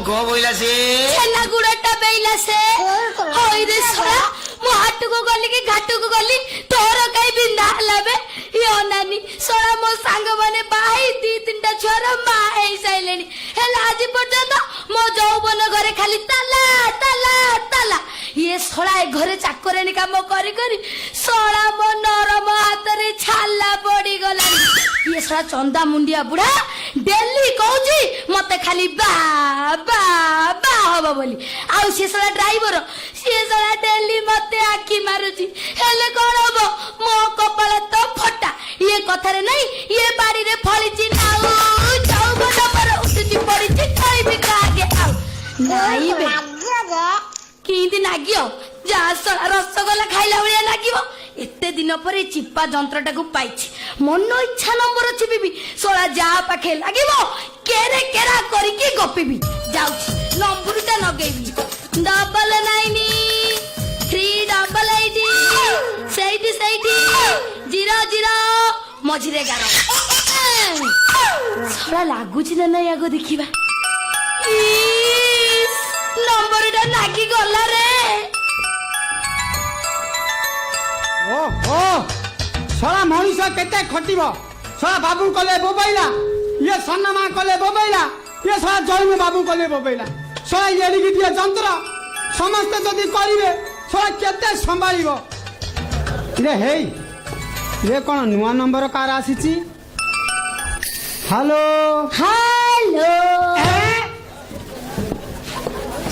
ग बोइला से छेना गुड़टा बेइला से होई रे सरा मु हाट को गली कि घाट को गली तोर कई बिंदा हलाबे यो नानी सरा मो सांग माने बाई दी तीनटा छोरा मा हेई साइलेनी हेला आज पर्यंत मो जौबन घरे खाली ताला ताला ताला ये सरा ए घरे चाकरेनी काम करी करी सरा मो नरम हाथ रे छाला पड़ी गलानी ये सरा चंदा मुंडिया बुढ़ा डेली कहूची मते खाली बा बा बा हबो बोली आउ से सरा ड्राइवर से सरा डेली मते आखी मारुची हेले कोन हबो मो कपाल तो फटा ये कथारे नहीं ये बाड़ी रे फळीची नाउ जाऊ बडा पर उठची पड़ीची खाई भी कागे आउ नाही बे किंदी नागियो जा सरा रसगोला खाइला भलिया नागिबो एते दिन पर चिप्पा जंत्रटा को पाइछि मन इच्छा नंबर चिपिबी सोला जा पाखे लागिबो केरे केरा करिके गपिबी जाउछि नंबरटा नगेबी 99 388 ସେଇଠି 00 ମଝିରେ 11 ସରା ଲାଗୁଛି ନା ନାଇଁ ଆଗ ଦେଖିବା ନମ୍ବରଟା ଲାଗି ଗଲା ରେ ओहो सला मनीष केते खटिब सला बाबू कले बोबैला ये सन्ना मां कले बोबैला ये सला जयमु बाबू कले बोबैला सला येडी गिटिया जंत्र समस्त जदी करिवे सला केते संभाळिबो रे हेई ये कोन नुवा नंबर कार आसीची हेलो हेलो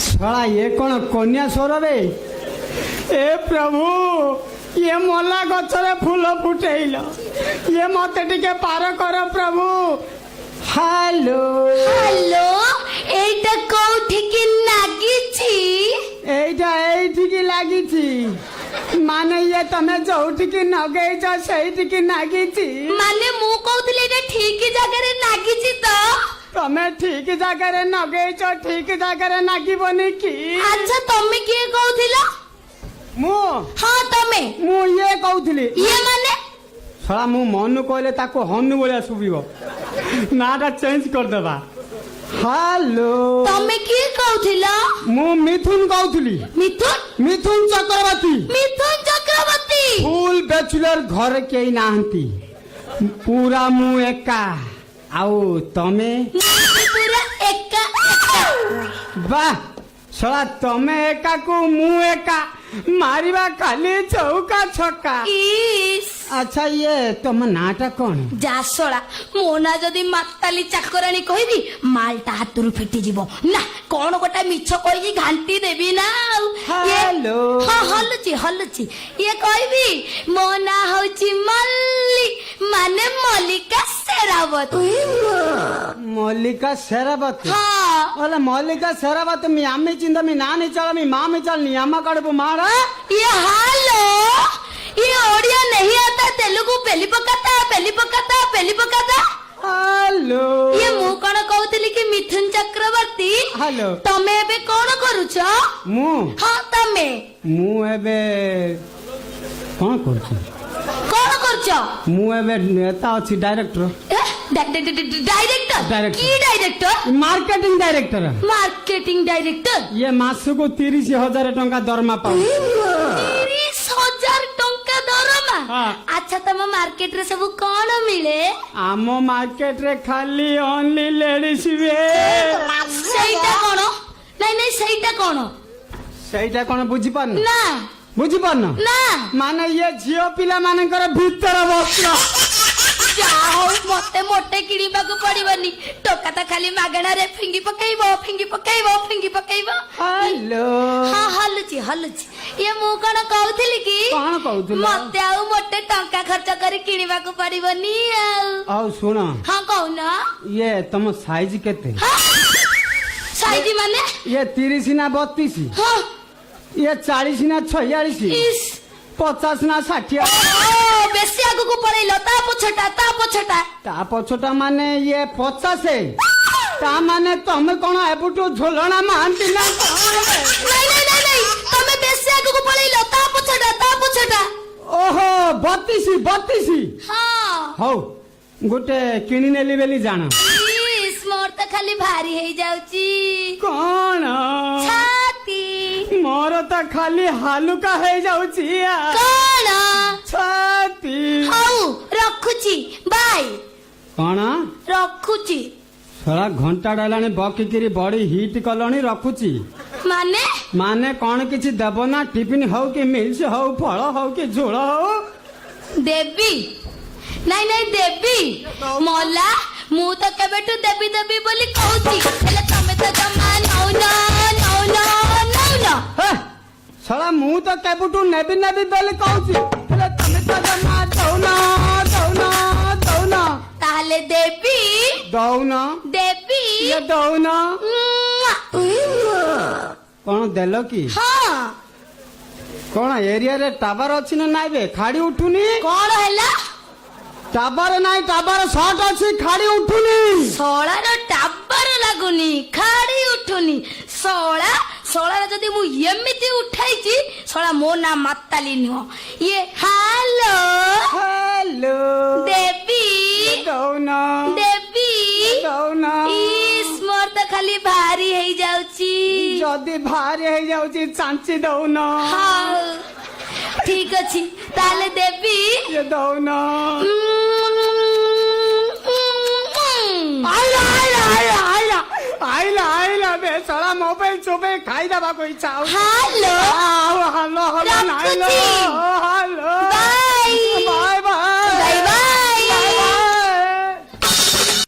सला ये कोन कन्या स्वर रे ए प्रभु ये मला गछरे फूल फुटेइल ये मते टिके पार कर प्रभु हेलो हेलो एटा कोठी की नागिची एइठी की लागिची माने ये तमे जोठी की नगेइछ सेइठी की नागिची माने मु कहउतले एटा ठीक जगह रे नागिची तो तमे ठीक जगह रे नगेइछ ठीक जगह रे नागिबनी की अच्छा तमे के कहउथिला मु हां तमे मु ये कहउथिली ये माने सला मु मनु कहले ताको हनु बोलिया सुबिबो नाटा चेंज कर देबा हेलो तमे के कहउथिला मु मिथुन कहउथिली मिथुन मिथुन चक्रवर्ती फुल बैचलर घर के नाहंती पूरा मु एका आउ तमे पूरा एका वाह सला तमे एका को मु एका मारिबा खाली चौका छक्का इस अच्छा ये तुम नाटा कौन जासोला मोना जदी माताली चाकरानी कहबी मालटा हातरू फिटी जीवो ना कोन गोटा मिछ कहि घांटी देबी ना हेलो हां हल्लुची ये कहबी मोना होची मल्ली माने मल्लिका शेरावत मल्लिका शेरावत हां ओला मल्लिका शेरावत मी आम्ही चिंता मी नानी चल मी मामी चल नी अम्मा कड़बो मारा ये हेलो ये ओडिया नहीं आता तेलुगु पेली पकाता हेलो ये मु कोन कहउतली कि मिथुन चक्रवर्ती हेलो तमे एबे कोन करूछ मु हां तमे मु एबे कोन करछु कोन करछ मु एबे नेता अछि डायरेक्टर डायरेक्टर की डायरेक्टर मार्केटिंग डायरेक्टर ये मासको 30,000 टंका दरमा पाउ 30,000 टंका दरमा हाँ। अच्छा तम मार्केट रे सब कोन मिले आम मार्केट रे खाली ओनली लेडीज वे सेइटा कोन नहीं सेइटा कोन बुझी पान ना बुझी पान ना माने ये झियो पिला मानकर भीतर वस्त्र जाओ मते मोटे किणीबा को पड़िबनी टोका त खाली मागणा रे फिंगी पकाइबो हेलो हां हल्लुची ये मु कोन कहउथिली कि कोन कहउथिला मते आउ मोटे टंका खर्च करी किणीबा को पड़िबनी आउ सुन हां कहउना ये तुम साइज केते साइज माने ये 30 ना 32 हां ये 40 ना 46 इस 50 ना 60 बेसी आगु को पड़ैलो ता पछटा माने ये 50 ता माने तुम कोन एबुटो झोलणा मानती ना नहीं तमे बेसी आगु को पड़ैलो ता पछटा ओहो 32 हां हौ गोटे किनी नेली बेली जानो मोर तो खाली भारी हे जाउची कौन ଖାଲି ହାଲୁକା ହେଇଯାଉଛି କଣ? ଛାତି। ହଉ ରଖୁଛି, ବାଇ। କଣ ରଖୁଛି ଶଳା ଘଣ୍ଟା ଡାଲାଣି ବକିକିରି ବଡି ହିଟ୍ କଲଣି ରଖୁଛି ମାନେ? ମାନେ କଣ କିଛି ଦେବ ନା? ଟିଫିନ ହଉ କି ମିଲ୍ସ ହଉ, ଫଳ ହଉ କି ଝୋଳ ହଉ ଦେବି? ନାଇଁ ନାଇଁ ଦେବି। ମଲା, ମୁଁ ତ କେବେଠୁ ଦେବି ଦେବି ବୋଲି କହୁଛି, ହେଲେ ତମେ ତ ଜମା ନଉନ ନଉନ ନଉନ। ହେ, ଶଳା ମୁଁ ତ କେବେଠୁ ନେବି ନେବି ବୋଲି କହୁଛି, ହେଲେ ତମେ ତ ଜମା ଦଉନ ଦଉନ ଦଉନ। ତାହେଲେ ଦେବି ଦଉନ ଦେବି। ଇଏ ଦଉନ। ମୁଆ। କଣ ଦେଲ କି? ହଁ। କଣ ଏରିଆରେ ଟାୱାର ଅଛି ନା ନାଇଁ ବେ? ଖାଡି ଉଠୁନି। କଣ ହେଲା? ଟାୱାର ନାଇଁ, ଟାୱାର ସର୍ଟ ଅଛି, ଖାଡି ଉଠୁନି। ଶଳାର ଟାବାର ଲାଗୁନି, ଖାଡି ଉଠୁନି। ଶଳାର ଯଦି ମୁଁ ଏମିତି ଉଠାଇଛି, ଶଳା ମୋ ନା ମାତାଲି ନୁହଁ। ଇଏ ହାଲୋ ହ୍ୟାଲୋ। ଦେବି ଦଉନ ଦେବି। ଦଉନ। ଇସ୍, ମୋର ତ ଖାଲି ଭାରି ହେଇଯାଉଛି। ଯଦି ଭାରି ହେଇଯାଉଛି ଚାଞ୍ଚି ଦଉନ। ହଉ ଠିକ ଅଛି, ତାହେଲେ ଦେବି। ଇଏ ଦଉନ। ଆଇଲା ବେ ଶଳା ମୋବାଇଲ ଚୋବାଇ ଖାଇଦବାକୁ ଇଚ୍ଛା ହଉଛି। ହାଲୋ ହାଲୋ ହାଲୋ ନାଇଲୋ। ରଖୁଛି। ହାଲୋ ବାଇ।